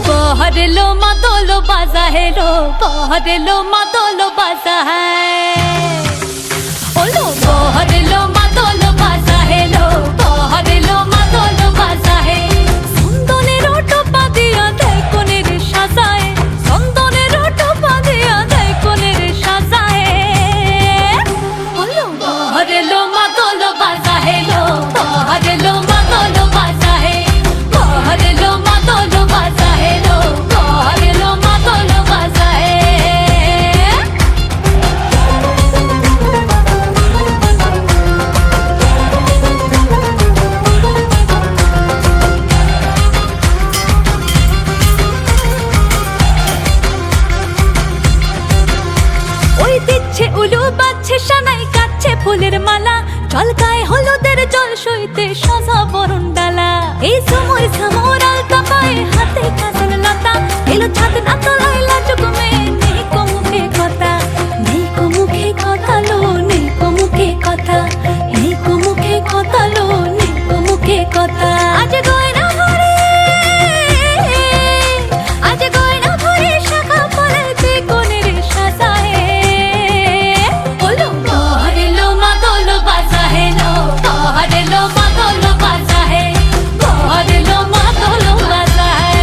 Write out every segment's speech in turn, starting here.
बहरेलो मादोलो बाजा है लो, बहरेलो मादोलो बाजा है ओलो, बहरेलो मादोलो बाजा है लो, बहरेलो मादोलो बाजा है संदनेर टोपा दिया देय कोनेर साजाए, संदनेर टोपा दिया देय कोनेर साजाए ओलो, बहरेलो मादोलो बाजा है लो, बहरेलो मादोलो बाजा है, बहरेलो मादोलो बाजा है लो, बहरेलो मादोलो बाजा है। ওই দিচ্ছে উলু বাজছে সানাই কাচ্ছে ফুলের মালা, জল গায়ে হলুদের জল সইতে সাজা বরণ ডালা, এই সময় সামর আলতা পায়ে হাতে কাজল লতা, এলো ছাদ না তলায় লাজুক মেয়ে, নেই কো মুখে কথা, নেই কো মুখে কথা লো, নেই কো মুখে কথা, নেই কো মুখে কথা লো, নেই কো মুখে কথা। আজ গয়না ভরে, আজ গয়না ভরে শাখা পলাইতে কোনের সাজায় ওলো, বহরেলো মাদোলো বাজা হে লো, বহরেলো মাদোলো বাজা হে, বহরেলো মাদোলো বাজা হে।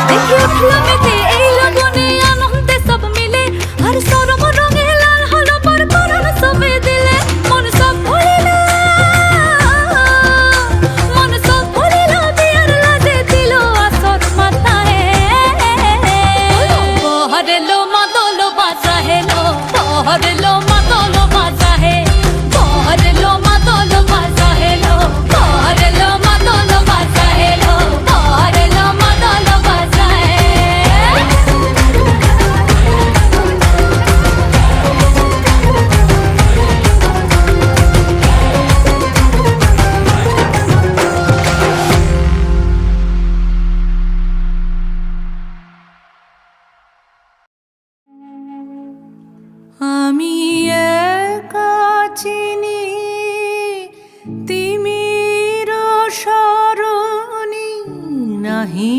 দেখি উঠলো মেতে এই লগনে আনন্দে সব মিলে, আর সরম রঙে লাল হলো পর করণ সবে দিলে, মন সব ভরিল, মন সব ভরিল বিয়ার লাজে দিল আসর মাথায় বহরেলো মাদোলো বাজা হে লো, বহরেলো মাদোলো বাজা হে, বহরেলো মাদোলো বাজা হে লো, বহরেলো মাদোলো বাজা হে লো, বহরেলো মাদোলো বাজা হে। আমি একা চিনি তিমির সরণি নাহি